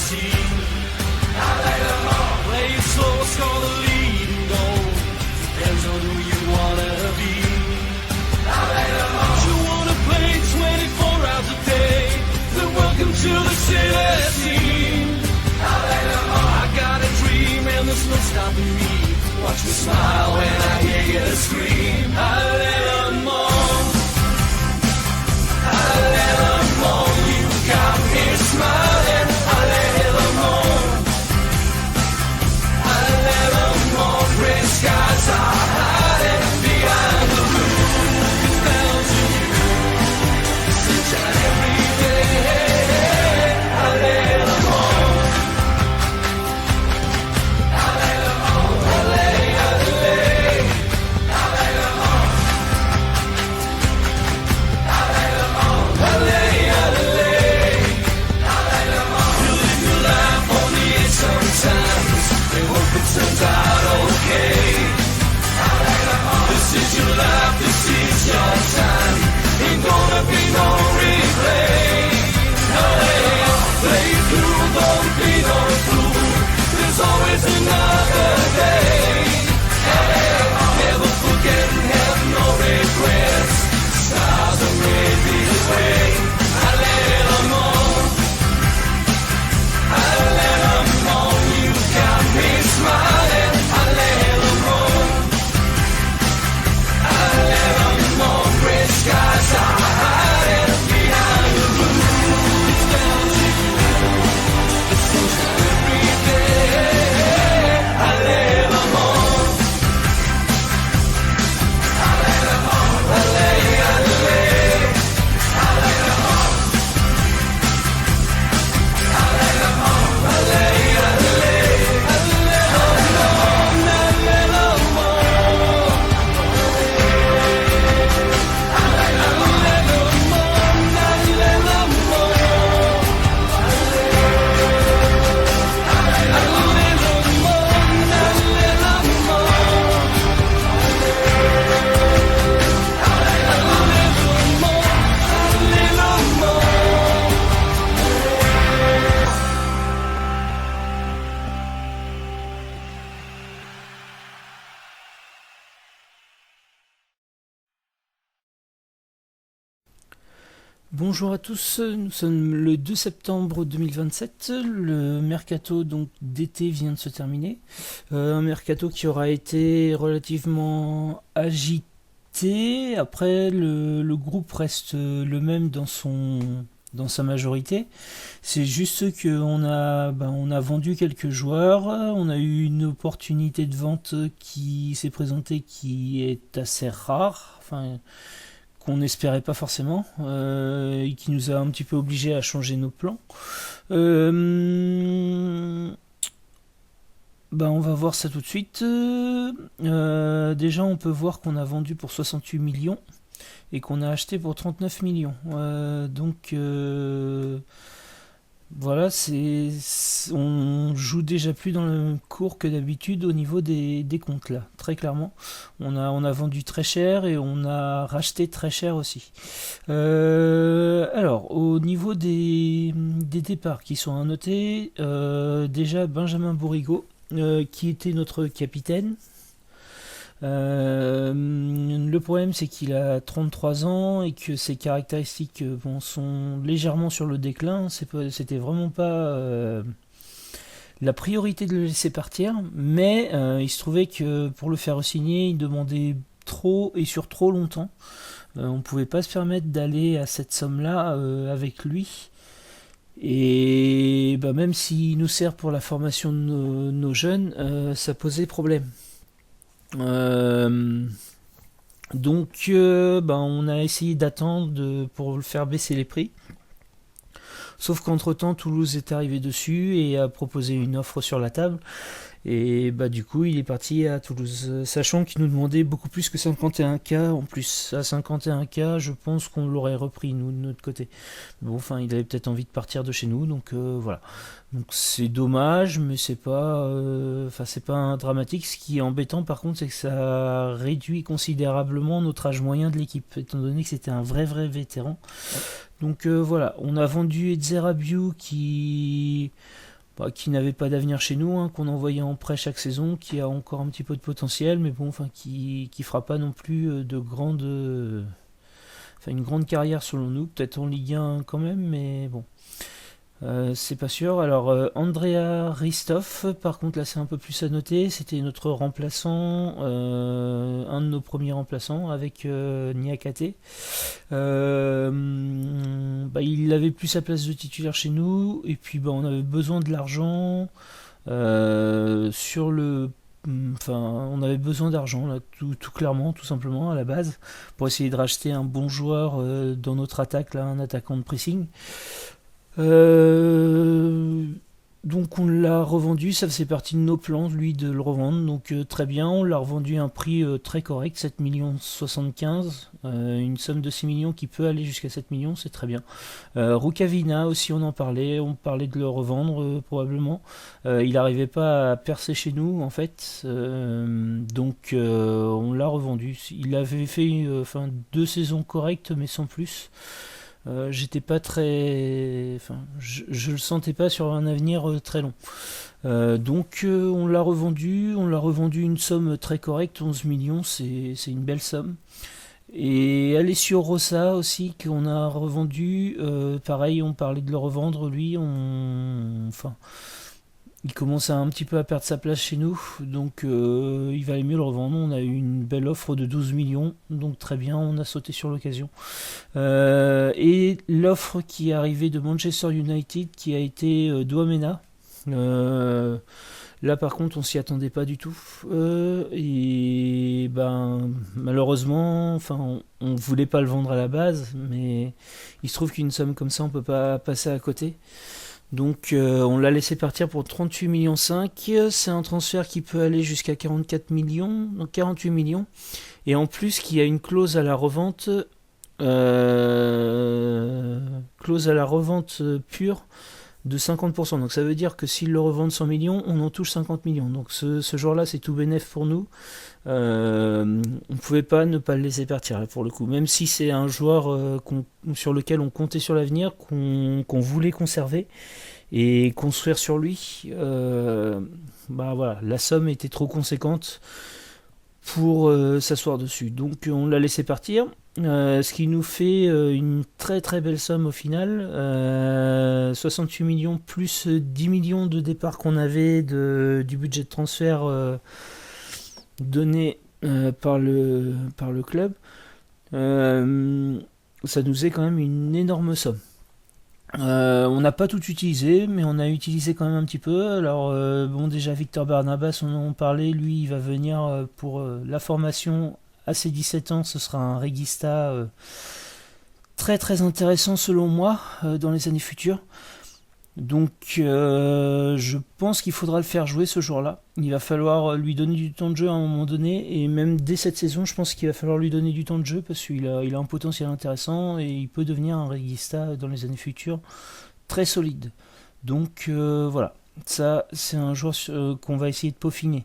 team. I lay them all. Play it slow, score the leading goal. Depends on who you wanna be. I lay them all. You wanna play 24 hours a day? Then welcome to the city team. I lay them all. I got a dream and there's no stopping me. Watch me smile when I hear you scream. I lay them all. I lay them all. You got me smiling. I lay them all. I lay them all. Gray skies are hiding behind the blue. It's down to you. Sunshine every day. I lay them all. I lay them all. I lay, I lay. I lay them all. I lay them all. I lay, I lay. I lay them all. You live your life on the edge sometimes. They hope it turns out okay. I lay them all. This is your life, this is your time. Ain't gonna be no replay. I lay them all. Play through, don't be no fool. There's always another day. I lay them all. Never forget and have no regrets. Stars are made this way. I lay them all. I lay them all. You got me smiling. I lay them all. I lay them all. Gray skies are hiding behind the blue. It's down to you. It's sunshine every day. I lay them all. I lay them all. I lay, I lay. I lay them all. I lay them all. I lay, I lay. I lay them all. I lay them all. I lay them all. I lay them all. I lay them Bonjour à tous, nous sommes le 2 septembre 2027, le mercato donc d'été vient de se terminer, un mercato qui aura été relativement agité. Après le groupe reste le même dans sa majorité, c'est juste qu'on a vendu quelques joueurs, on a eu une opportunité de vente qui s'est présentée qui est assez rare, qu'on n'espérait pas forcément, et qui nous a un petit peu obligés à changer nos plans. On va voir ça tout de suite. Déjà, on peut voir qu'on a vendu pour 68 millions et qu'on a acheté pour 39 millions. Voilà, on joue déjà plus dans le cours que d'habitude au niveau des comptes là, très clairement. On a vendu très cher et on a racheté très cher aussi. Alors, au niveau des départs qui sont à noter, déjà Benjamin Bourigeaud, qui était notre capitaine. Le problème c'est qu'il a 33 ans et que ses caractéristiques sont légèrement sur le déclin. C'était vraiment pas la priorité de le laisser partir, mais il se trouvait que pour le faire signer il demandait trop et sur trop longtemps. On pouvait pas se permettre d'aller à cette somme là avec lui. Et même s'il nous sert pour la formation de nos jeunes, ça posait problème. On a essayé d'attendre pour le faire baisser les prix, sauf qu'entre temps Toulouse est arrivé dessus et a proposé une offre sur la table, et du coup il est parti à Toulouse, sachant qu'il nous demandait beaucoup plus que 51K. En plus, à 51K je pense qu'on l'aurait repris nous de notre côté. Il avait peut-être envie de partir de chez nous, donc voilà. Donc c'est dommage, mais c'est pas un dramatique. Ce qui est embêtant par contre, c'est que ça réduit considérablement notre âge moyen de l'équipe, étant donné que c'était un vrai vétéran. Donc voilà, on a vendu Edzerabiou qui qui n'avait pas d'avenir chez nous, hein, qu'on envoyait en prêt chaque saison, qui a encore un petit peu de potentiel, mais bon, enfin, qui fera pas non plus une grande carrière selon nous, peut-être en Ligue 1 quand même, mais bon. C'est pas sûr. Alors Andrea Ristov, par contre là c'est un peu plus à noter, c'était notre remplaçant, un de nos premiers remplaçants avec Niakate. Il avait plus sa place de titulaire chez nous, et puis on avait besoin de l'argent on avait besoin d'argent là, tout clairement, tout simplement à la base, pour essayer de racheter un bon joueur dans notre attaque, là, un attaquant de pressing. Donc on l'a revendu, ça faisait partie de nos plans, lui, de le revendre, donc très bien, on l'a revendu à un prix très correct, 7 millions 75, une somme de 6 millions qui peut aller jusqu'à 7 millions, c'est très bien. Rukavina aussi, on parlait de le revendre probablement, il n'arrivait pas à percer chez nous en fait, donc on l'a revendu, il avait fait 2 saisons correctes mais sans plus. J'étais pas très. Je le sentais pas sur un avenir très long. Donc on l'a revendu une somme très correcte, 11 millions, c'est une belle somme. Et Alessio Rossa aussi, qu'on a revendu, pareil, on parlait de le revendre, lui, il commence un petit peu à perdre sa place chez nous, donc il valait mieux le revendre. On a eu une belle offre de 12 millions, donc très bien, on a sauté sur l'occasion. Et l'offre qui est arrivée de Manchester United, qui a été Douamena. Là par contre on s'y attendait pas du tout. Malheureusement, on voulait pas le vendre à la base, mais il se trouve qu'une somme comme ça on peut pas passer à côté. Donc on l'a laissé partir pour 38 millions 5, c'est un transfert qui peut aller jusqu'à 44 millions, donc 48 millions, et en plus qui a une clause à la revente pure de 50%, donc ça veut dire que s'ils le revendent 100 millions, on en touche 50 millions, donc ce jour-là c'est tout bénef pour nous. On ne pouvait pas ne pas le laisser partir pour le coup, même si c'est un joueur sur lequel on comptait sur l'avenir, qu'on voulait conserver et construire sur lui. La somme était trop conséquente pour s'asseoir dessus, donc on l'a laissé partir. Ce qui nous fait une très très belle somme au final, 68 millions plus 10 millions de départ qu'on avait du budget de transfert donné par le club. Ça nous est quand même une énorme somme. On n'a pas tout utilisé, mais on a utilisé quand même un petit peu. Alors déjà Victor Barnabas, on en parlait, lui il va venir pour la formation à ses 17 ans, ce sera un régista très très intéressant selon moi dans les années futures. Donc je pense qu'il faudra le faire jouer ce jour-là. Il va falloir lui donner du temps de jeu à un moment donné, et même dès cette saison je pense qu'il va falloir lui donner du temps de jeu parce qu'il a un potentiel intéressant et il peut devenir un régista dans les années futures très solide. Donc voilà, ça c'est un joueur qu'on va essayer de peaufiner.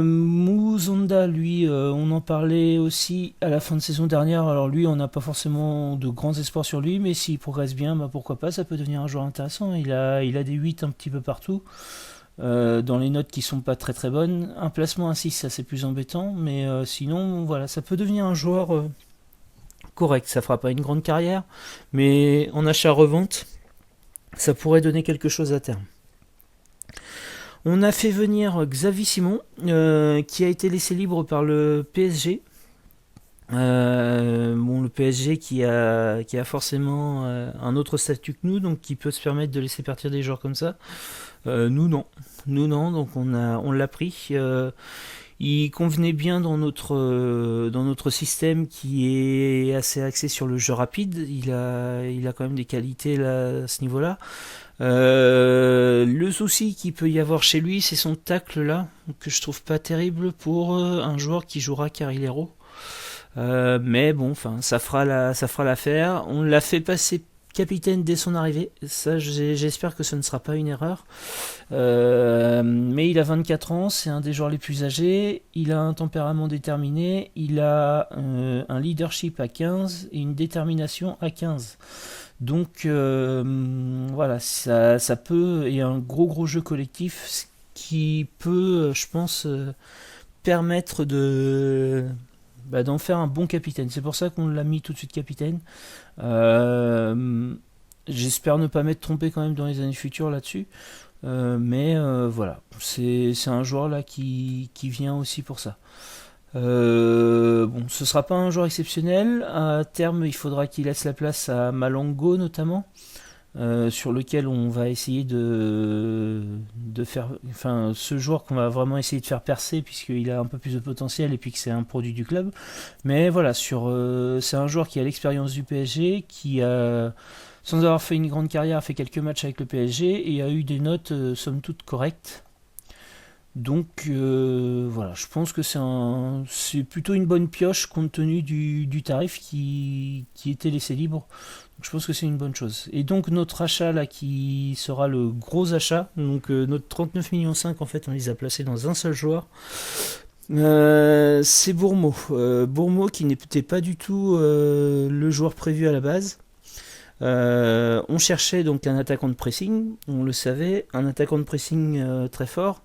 Mouzonda, lui, on en parlait aussi à la fin de saison dernière. Alors lui, on n'a pas forcément de grands espoirs sur lui, mais s'il progresse bien, pourquoi pas, ça peut devenir un joueur intéressant. Il a des 8 un petit peu partout, dans les notes qui sont pas très très bonnes. Un placement à 6, ça c'est plus embêtant, mais sinon, voilà, ça peut devenir un joueur correct. Ça fera pas une grande carrière, mais en achat-revente, ça pourrait donner quelque chose à terme. On a fait venir Xavi Simon, qui a été laissé libre par le PSG. Le PSG qui a forcément un autre statut que nous, donc qui peut se permettre de laisser partir des joueurs comme ça. Nous non, donc on l'a pris. Il convenait bien dans notre système qui est assez axé sur le jeu rapide. Il a quand même des qualités là, à ce niveau-là. Le souci qu'il peut y avoir chez lui, c'est son tacle là, que je trouve pas terrible pour un joueur qui jouera Carrilero. Mais bon, ça fera l'affaire. On l'a fait passer capitaine dès son arrivée. Ça, j'espère que ce ne sera pas une erreur. Mais il a 24 ans, c'est un des joueurs les plus âgés. Il a un tempérament déterminé. Il a un leadership à 15 et une détermination à 15. Donc voilà, ça peut, et un gros jeu collectif, ce qui peut, je pense, permettre d'en faire un bon capitaine. C'est pour ça qu'on l'a mis tout de suite capitaine. J'espère ne pas m'être trompé quand même dans les années futures là-dessus. Mais voilà, c'est un joueur là qui vient aussi pour ça. Bon, ce sera pas un joueur exceptionnel. À terme, il faudra qu'il laisse la place à Malango notamment, sur lequel on va essayer de faire, enfin, ce joueur qu'on va vraiment essayer de faire percer puisqu'il a un peu plus de potentiel et puis que c'est un produit du club. Mais voilà, c'est un joueur qui a l'expérience du PSG, qui a, sans avoir fait une grande carrière, a fait quelques matchs avec le PSG et a eu des notes somme toute correctes. Donc voilà, je pense que c'est plutôt une bonne pioche compte tenu du tarif qui était laissé libre. Donc je pense que c'est une bonne chose. Et donc notre achat là qui sera le gros achat, donc notre 39,5 millions en fait on les a placés dans un seul joueur. C'est Bourmeau. Bourmeau qui n'était pas du tout le joueur prévu à la base. On cherchait donc un attaquant de pressing, on le savait, un attaquant de pressing très fort.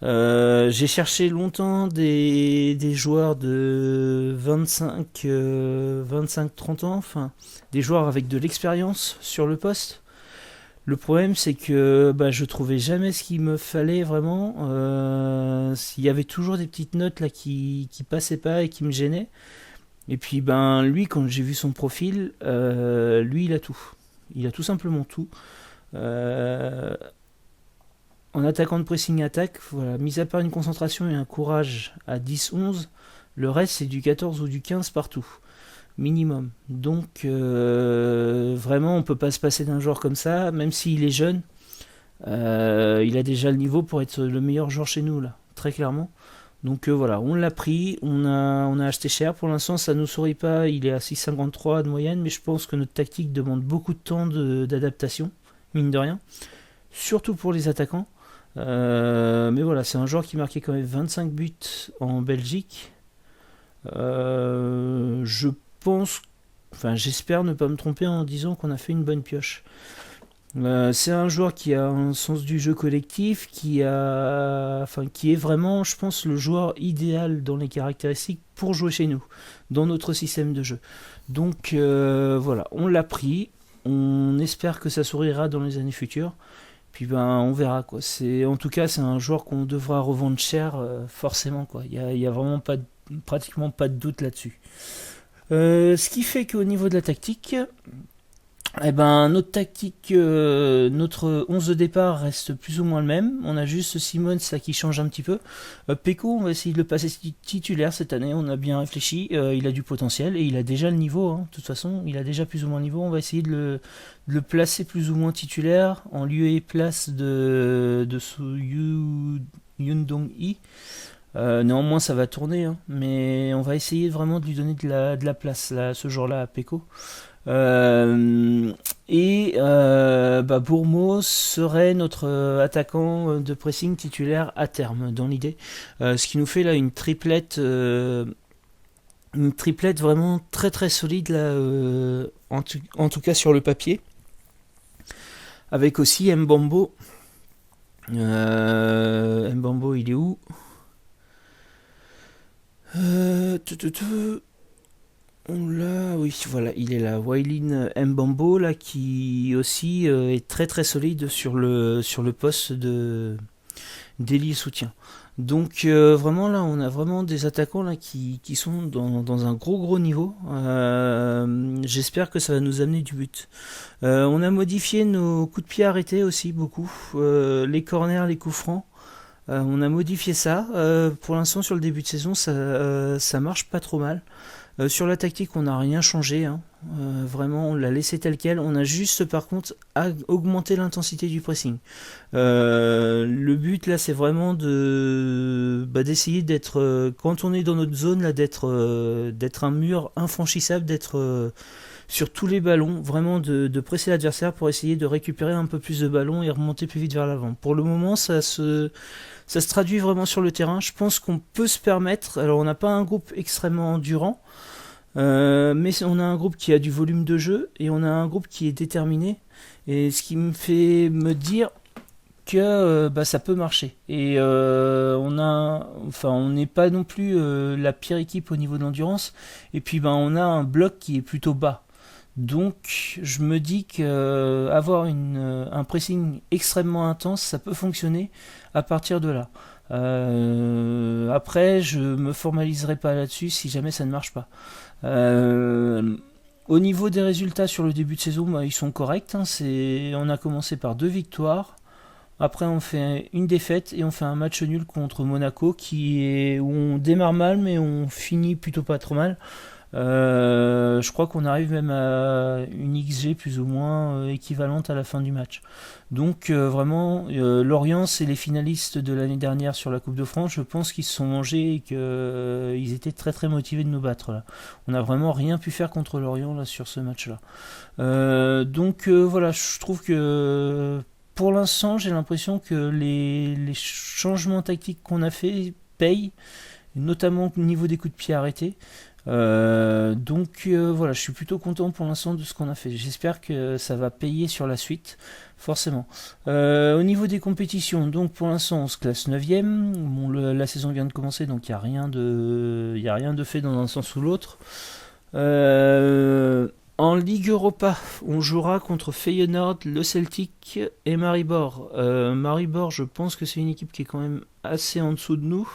J'ai cherché longtemps des joueurs de 25-30 ans, enfin des joueurs avec de l'expérience sur le poste. Le problème c'est que je trouvais jamais ce qu'il me fallait vraiment. Il y avait toujours des petites notes là qui passaient pas et qui me gênaient. Et puis lui, quand j'ai vu son profil, lui il a tout. Il a tout simplement tout. En attaquant de pressing attaque, voilà, mis à part une concentration et un courage à 10-11, le reste c'est du 14 ou du 15 partout, minimum. Donc vraiment on peut pas se passer d'un joueur comme ça, même s'il est jeune, il a déjà le niveau pour être le meilleur joueur chez nous là, très clairement. Donc voilà, on l'a pris, on a acheté cher, pour l'instant ça nous sourit pas, il est à 6,53 de moyenne, mais je pense que notre tactique demande beaucoup de temps d'adaptation, mine de rien, surtout pour les attaquants. Mais voilà, c'est un joueur qui marquait quand même 25 buts en Belgique. J'espère ne pas me tromper en disant qu'on a fait une bonne pioche. C'est un joueur qui a un sens du jeu collectif, qui est vraiment, je pense, le joueur idéal dans les caractéristiques pour jouer chez nous, dans notre système de jeu. Donc voilà, on l'a pris, on espère que ça sourira dans les années futures. Puis on verra quoi. En tout cas c'est un joueur qu'on devra revendre cher forcément quoi. Il y a vraiment pratiquement pas de doute là-dessus. Ce qui fait qu'au niveau de la tactique, notre tactique, notre 11 de départ reste plus ou moins le même. On a juste Simons ça qui change un petit peu. Peko, on va essayer de le passer titulaire cette année. On a bien réfléchi. Il a du potentiel et il a déjà le niveau. De toute façon, il a déjà plus ou moins le niveau. On va essayer de le placer plus ou moins titulaire en lieu et place de Yundong-Yi. Néanmoins, ça va tourner, mais on va essayer vraiment de lui donner de la place là, ce jour-là à Peko. Bourmeau serait notre attaquant de pressing titulaire à terme dans l'idée, ce qui nous fait là une triplette vraiment très très solide là, en tout cas sur le papier, avec aussi Mbambo. Mbambo il est où? On l'a, oui, voilà, il est là. Wailin Mbambo, là, qui aussi est très très solide sur le poste d'ailier soutien. Donc vraiment là, on a vraiment des attaquants là qui sont dans un gros niveau. J'espère que ça va nous amener du but. On a modifié nos coups de pied arrêtés aussi beaucoup. Les corners, les coups francs. On a modifié ça. Pour l'instant, sur le début de saison, ça marche pas trop mal. Sur la tactique, on n'a rien changé. Vraiment, on l'a laissé tel quel. On a juste, par contre, augmenté l'intensité du pressing. Le but, là, c'est vraiment d'essayer d'être, quand on est dans notre zone, là, d'être un mur infranchissable, d'être sur tous les ballons, vraiment de presser l'adversaire pour essayer de récupérer un peu plus de ballons et remonter plus vite vers l'avant. Pour le moment, ça se traduit vraiment sur le terrain. Je pense qu'on peut se permettre, alors on n'a pas un groupe extrêmement endurant, mais on a un groupe qui a du volume de jeu et on a un groupe qui est déterminé, et ce qui me fait me dire que ça peut marcher. Et on n'est pas non plus la pire équipe au niveau de l'endurance, et puis on a un bloc qui est plutôt bas. Donc je me dis que avoir un pressing extrêmement intense, ça peut fonctionner à partir de là. Après, je me formaliserai pas là-dessus si jamais ça ne marche pas. Au niveau des résultats sur le début de saison, ils sont corrects. On a commencé par 2 victoires. Après, on fait une défaite et on fait un match nul contre Monaco où on démarre mal, mais on finit plutôt pas trop mal. Je crois qu'on arrive même à une XG plus ou moins équivalente à la fin du match. Donc vraiment, Lorient, c'est les finalistes de l'année dernière sur la Coupe de France. Je pense qu'ils se sont mangés et qu'ils étaient très très motivés de nous battre là. On n'a vraiment rien pu faire contre Lorient là sur ce match là. Donc voilà, je trouve que pour l'instant, j'ai l'impression que les changements tactiques qu'on a fait payent, notamment au niveau des coups de pied arrêtés. Donc voilà, je suis plutôt content pour l'instant de ce qu'on a fait. J'espère que ça va payer sur la suite, forcément. Au niveau des compétitions, donc pour l'instant on se classe 9ème. Bon, la saison vient de commencer, donc il n'y a rien de fait dans un sens ou l'autre. En Ligue Europa, on jouera contre Feyenoord, le Celtic et Maribor. Maribor, je pense que c'est une équipe qui est quand même assez en dessous de nous.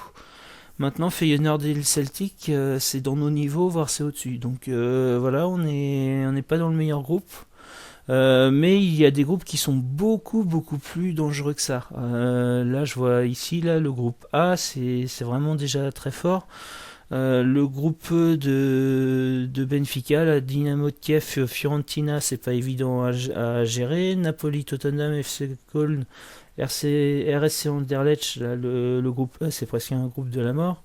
Maintenant, Feyenoord et le Celtic, c'est dans nos niveaux, voire c'est au-dessus. Donc voilà, on n'est pas dans le meilleur groupe. Mais il y a des groupes qui sont beaucoup beaucoup plus dangereux que ça. Là, je vois ici, là, le groupe A, c'est vraiment déjà très fort. Le groupe de Benfica, la Dynamo de Kiev, Fiorentina, c'est pas évident à gérer. Napoli, Tottenham, FC Köln, RSC Anderlecht, là, le groupe A, c'est presque un groupe de la mort.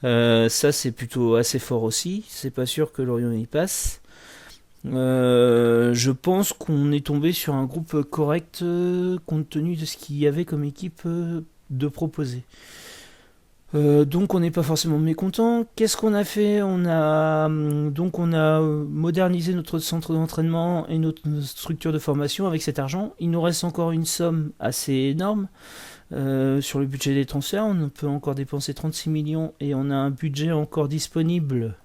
Ça, c'est plutôt assez fort aussi. C'est pas sûr que Lorient y passe. Je pense qu'on est tombé sur un groupe correct compte tenu de ce qu'il y avait comme équipe de proposer. Donc on n'est pas forcément mécontent. Qu'est-ce qu'on a fait ? On a modernisé notre centre d'entraînement et notre structure de formation avec cet argent. Il nous reste encore une somme assez énorme sur le budget des transferts. On peut encore dépenser 36 millions et on a un budget encore disponible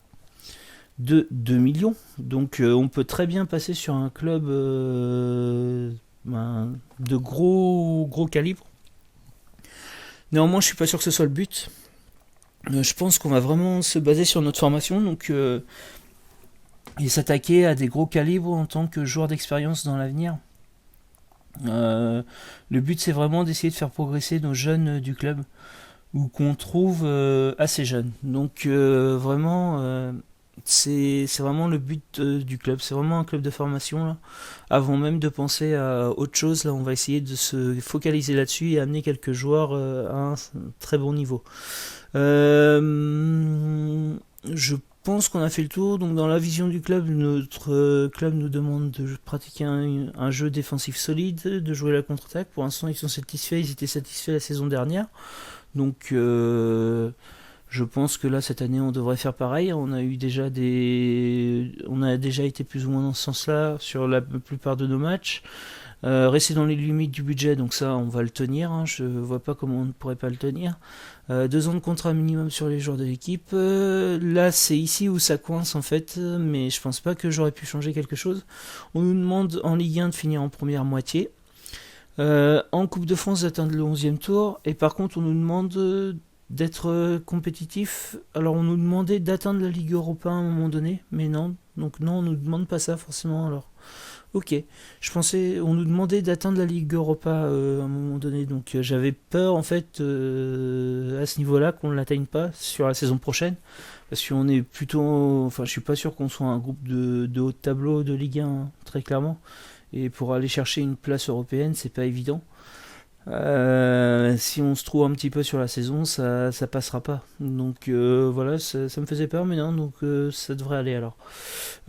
de 2 millions. Donc on peut très bien passer sur un club de gros calibre. Néanmoins, je suis pas sûr que ce soit le but. Je pense qu'on va vraiment se baser sur notre formation, donc et s'attaquer à des gros calibres en tant que joueur d'expérience dans l'avenir. Le but, c'est vraiment d'essayer de faire progresser nos jeunes du club, ou qu'on trouve assez jeunes. Donc vraiment, c'est vraiment le but du club. C'est vraiment un club de formation là. Avant même de penser à autre chose, là, on va essayer de se focaliser là-dessus et amener quelques joueurs à un très bon niveau. Je pense qu'on a fait le tour. Donc dans la vision du club, notre club nous demande de pratiquer un jeu défensif solide, de jouer la contre-attaque. Pour l'instant, ils sont satisfaits. Ils étaient satisfaits la saison dernière. Donc je pense que là, cette année, on devrait faire pareil. On a déjà été plus ou moins dans ce sens-là sur la plupart de nos matchs. Rester dans les limites du budget, donc ça, on va le tenir. Je vois pas comment on ne pourrait pas le tenir. 2 ans de contrat minimum sur les joueurs de l'équipe. Là, c'est ici où ça coince en fait, mais je pense pas que j'aurais pu changer quelque chose. On nous demande en Ligue 1 de finir en première moitié. En Coupe de France d'atteindre le 11e tour. Et par contre, on nous demande d'être compétitif. Alors on nous demandait d'atteindre la Ligue Europa à un moment donné, mais non. Donc non, on nous demande pas ça forcément alors. Ok, on nous demandait d'atteindre la Ligue Europa à un moment donné, donc j'avais peur en fait à ce niveau-là qu'on ne l'atteigne pas sur la saison prochaine, parce qu'on est plutôt, je suis pas sûr qu'on soit un groupe de haut de tableau de Ligue 1 très clairement, et pour aller chercher une place européenne c'est pas évident. Si on se trouve un petit peu sur la saison, ça passera pas. Donc voilà, ça me faisait peur, mais non, donc ça devrait aller alors.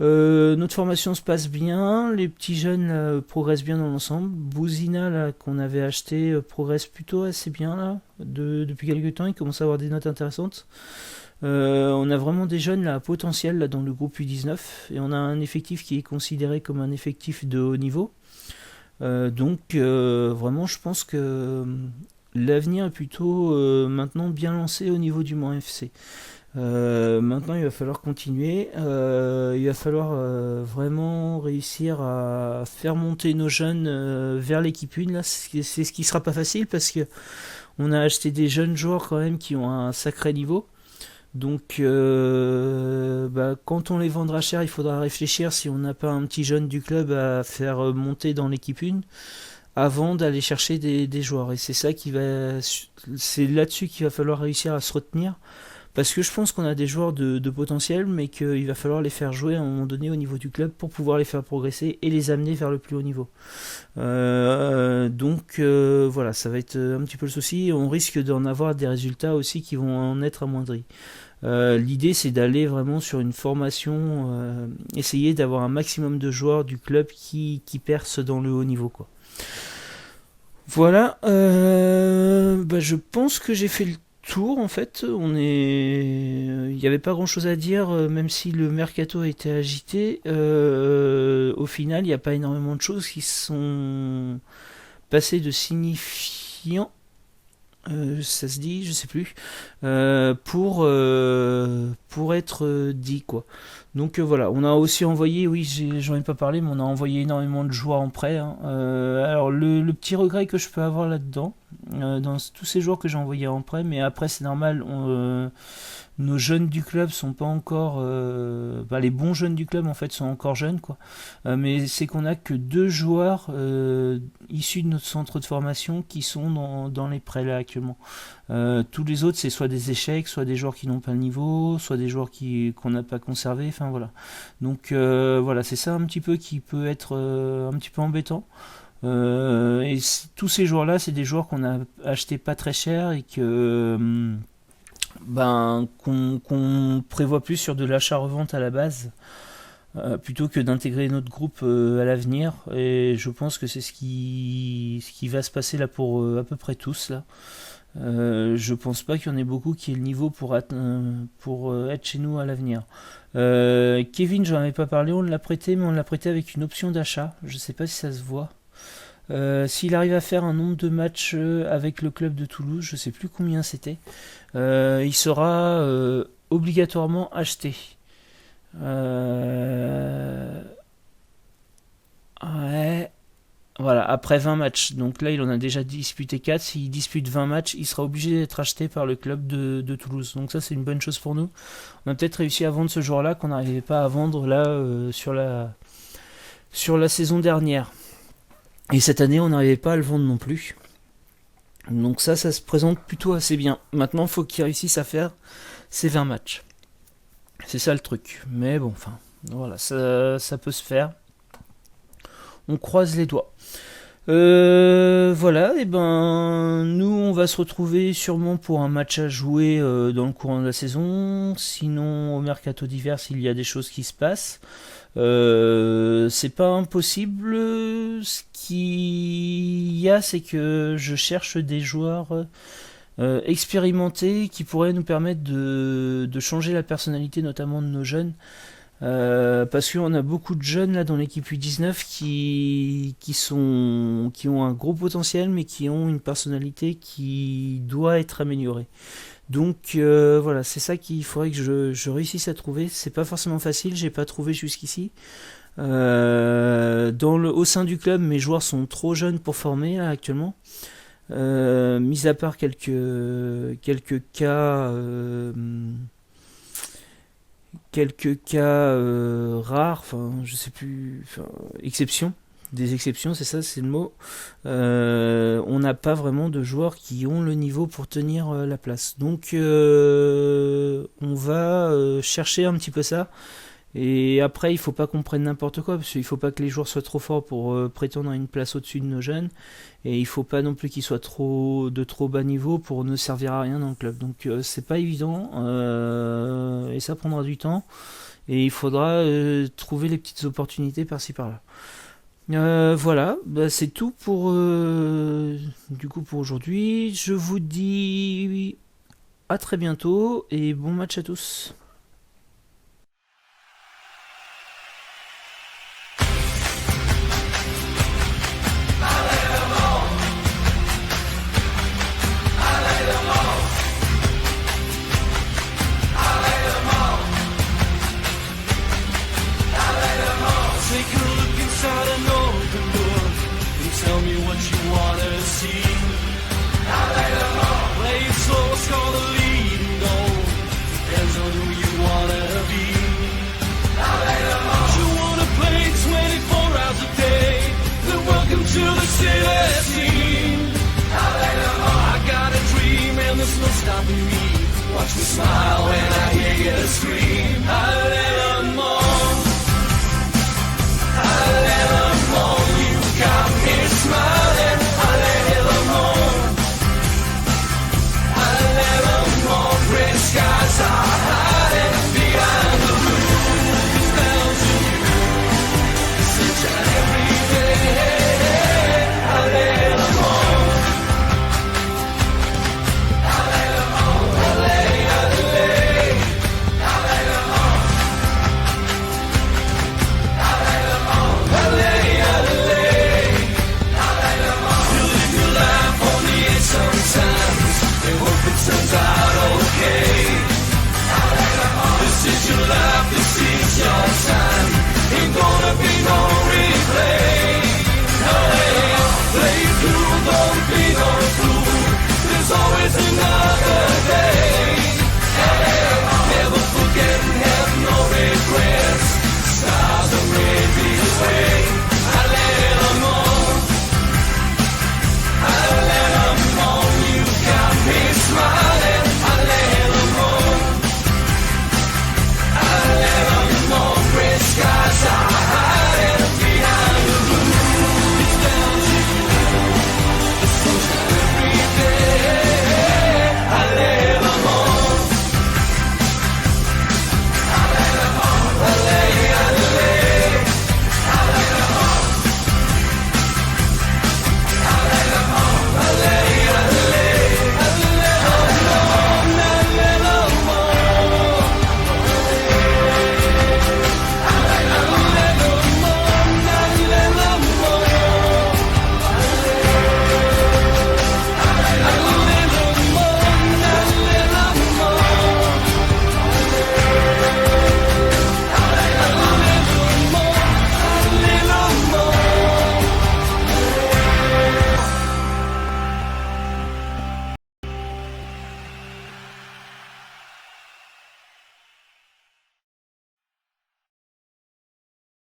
Notre formation se passe bien, les petits jeunes là, progressent bien dans l'ensemble. Bouzina là qu'on avait acheté progresse plutôt assez bien là. Depuis quelques temps, il commence à avoir des notes intéressantes. On a vraiment des jeunes là à potentiel là dans le groupe U19 et on a un effectif qui est considéré comme un effectif de haut niveau. Donc vraiment je pense que l'avenir est plutôt maintenant bien lancé au niveau du Mans FC. Maintenant il va falloir continuer, il va falloir vraiment réussir à faire monter nos jeunes vers l'équipe 1 là, c'est ce qui sera pas facile parce que on a acheté des jeunes joueurs quand même qui ont un sacré niveau. Donc, quand on les vendra cher, il faudra réfléchir si on n'a pas un petit jeune du club à faire monter dans l'équipe 1 avant d'aller chercher des joueurs. Et c'est c'est là-dessus qu'il va falloir réussir à se retenir. Parce que je pense qu'on a des joueurs de potentiel, mais qu'il va falloir les faire jouer à un moment donné au niveau du club pour pouvoir les faire progresser et les amener vers le plus haut niveau. Donc voilà, ça va être un petit peu le souci. On risque d'en avoir des résultats aussi qui vont en être amoindris. L'idée c'est d'aller vraiment sur une formation, essayer d'avoir un maximum de joueurs du club qui percent dans le haut niveau quoi. Voilà, je pense que j'ai fait le tour en fait. Il n'y avait pas grand chose à dire, même si le mercato a été agité. Au final, il n'y a pas énormément de choses qui sont passées de signifiant. Ça se dit, je sais plus, pour être dit quoi. Donc voilà, on a aussi envoyé, oui, j'en ai pas parlé, mais on a envoyé énormément de joueurs en prêt. Hein. Alors le petit regret que je peux avoir là-dedans, dans tous ces joueurs que j'ai envoyés en prêt, mais après c'est normal, nos jeunes du club sont pas encore, les bons jeunes du club en fait sont encore jeunes quoi. Mais c'est qu'on a que 2 joueurs issus de notre centre de formation qui sont dans les prêts là actuellement. Tous les autres c'est soit des échecs, soit des joueurs qui n'ont pas le niveau, soit des joueurs qu'on n'a pas conservé. Enfin voilà. Donc voilà, c'est ça un petit peu qui peut être un petit peu embêtant. Et tous ces joueurs là c'est des joueurs qu'on a achetés pas très cher et que qu'on prévoit plus sur de l'achat-revente à la base plutôt que d'intégrer notre groupe à l'avenir, et je pense que c'est ce qui va se passer là pour à peu près tous là. Je pense pas qu'il y en ait beaucoup qui aient le niveau pour être chez nous à l'avenir. Kevin, j'en avais pas parlé, on l'a prêté, mais on l'a prêté avec une option d'achat, je sais pas si ça se voit. S'il arrive à faire un nombre de matchs avec le club de Toulouse, je sais plus combien c'était, il sera obligatoirement acheté. Ouais. Voilà, après 20 matchs. Donc là, il en a déjà disputé 4. S'il dispute 20 matchs, il sera obligé d'être acheté par le club de Toulouse. Donc ça, c'est une bonne chose pour nous. On a peut-être réussi à vendre ce joueur-là qu'on n'arrivait pas à vendre là sur la saison dernière. Et cette année, on n'arrivait pas à le vendre non plus. Donc ça se présente plutôt assez bien. Maintenant, il faut qu'il réussisse à faire ces 20 matchs. C'est ça le truc. Mais bon, enfin, voilà, ça peut se faire. On croise les doigts. Voilà, et nous on va se retrouver sûrement pour un match à jouer dans le courant de la saison. Sinon, au mercato d'hiver, s'il y a des choses qui se passent. C'est pas impossible. Ce qu'il y a, c'est que je cherche des joueurs expérimentés qui pourraient nous permettre de changer la personnalité, notamment de nos jeunes. Parce qu'on a beaucoup de jeunes là dans l'équipe U19 qui ont un gros potentiel, mais qui ont une personnalité qui doit être améliorée. Donc voilà, c'est ça qu'il faudrait que je réussisse à trouver. C'est pas forcément facile, j'ai pas trouvé jusqu'ici. Au sein du club, mes joueurs sont trop jeunes pour former là, actuellement. Mis à part quelques cas rares, enfin je sais plus, exceptions, des exceptions, c'est ça, c'est le mot. On n'a pas vraiment de joueurs qui ont le niveau pour tenir la place. Donc on va chercher un petit peu ça Et après, il faut pas qu'on prenne n'importe quoi, parce qu'il faut pas que les joueurs soient trop forts pour prétendre à une place au-dessus de nos jeunes, et il faut pas non plus qu'ils soient de trop bas niveau pour ne servir à rien dans le club. Donc c'est pas évident, et ça prendra du temps, et il faudra trouver les petites opportunités par-ci par-là. Voilà, bah, c'est tout pour pour aujourd'hui. Je vous dis à très bientôt et bon match à tous. Take a look inside an open book and tell me what you wanna see. Play it slow, score the leading goal. Depends on who you wanna be. You wanna play 24 hours a day? Then welcome to the city scene. I got a dream and there's no stopping me. Watch me smile when I hear you scream.